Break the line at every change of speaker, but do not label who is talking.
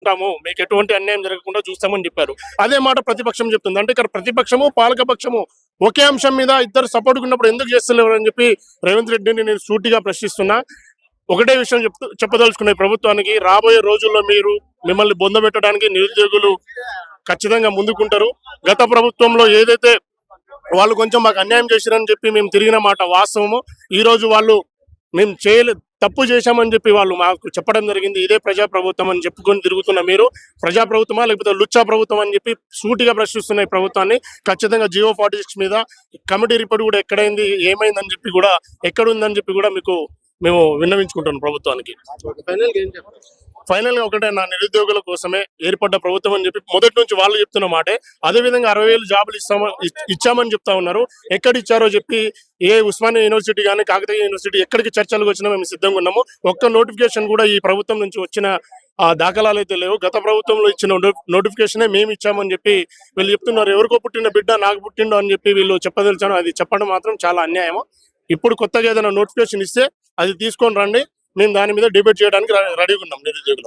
ఉంటాము, మీకు ఎటువంటి అన్యాయం జరగకుండా చూస్తామని చెప్పారు. అదే మాట ప్రతిపక్షం చెప్తుంది. అంటే ఇక్కడ ప్రతిపక్షము పాలకపక్షము ఒకే అంశం మీద ఇద్దరు సపోర్ట్ ఉన్నప్పుడు ఎందుకు చేస్తలేరు అని చెప్పి రేవంత్ రెడ్డిని నేను సూటిగా ప్రశ్నిస్తున్నా. ఒకటే విషయం చెప్పదలుచుకునే ప్రభుత్వానికి, రాబోయే రోజుల్లో మిమ్మల్ని బొందబెట్టడానికి నిరుద్యోగులు ఖచ్చితంగా ముందుకుంటారు. గత ప్రభుత్వంలో ఏదైతే వాళ్ళు కొంచెం మాకు అన్యాయం చేశారని చెప్పి మేము తిరిగిన మాట వాస్తవము. ఈ రోజు వాళ్ళు మేము తప్పు చేశామని చెప్పి వాళ్ళు మాకు చెప్పడం జరిగింది. ఇదే ప్రజాప్రభుత్వం అని చెప్పుకొని తిరుగుతున్న మీరు ప్రజాప్రభుత్వమా లేకపోతే లుచ్చా ప్రభుత్వం అని చెప్పి సూటిగా ప్రశ్నిస్తున్న ఈ ప్రభుత్వాన్ని ఖచ్చితంగా జియో 46 మీద కమిటీ రిపోర్ట్ కూడా ఎక్కడైంది, ఏమైందని చెప్పి కూడా, ఎక్కడుందని చెప్పి కూడా మేము విన్నవించుకుంటున్నాం ప్రభుత్వానికి. ఫైనల్ గా ఒకటే, నా నిరుద్యోగుల కోసమే ఏర్పడ్డ ప్రభుత్వం అని చెప్పి మొదటి నుంచి వాళ్ళు చెప్తున్న మాటే. అదేవిధంగా 60,000 జాబులు ఇచ్చామని చెప్తా ఉన్నారు. ఎక్కడ ఇచ్చారో చెప్పి ఉస్మానియా యూనివర్సిటీ కానీ కాకతీయ యూనివర్సిటీ ఎక్కడికి చర్చలకు వచ్చినా మేము సిద్ధంగా ఉన్నాము. ఒక్క నోటిఫికేషన్ కూడా ఈ ప్రభుత్వం నుంచి వచ్చిన దాఖలాలు అయితే లేవు. గత ప్రభుత్వంలో ఇచ్చిన నోటిఫికేషనే మేము ఇచ్చామని చెప్పి వీళ్ళు చెప్తున్నారు. ఎవరికో పుట్టిన బిడ్డ నాకు పుట్టిండో అని చెప్పి వీళ్ళు చెప్పదలిచాను. అది చెప్పడం మాత్రం చాలా అన్యాయం. ఇప్పుడు కొత్తగా ఏదైనా నోటిఫికేషన్ ఇస్తే అది తీసుకొని రండి, మేము దాని మీద డిబేట్ చేయడానికి రెడీగా ఉన్నాం నిరుద్యోగులు.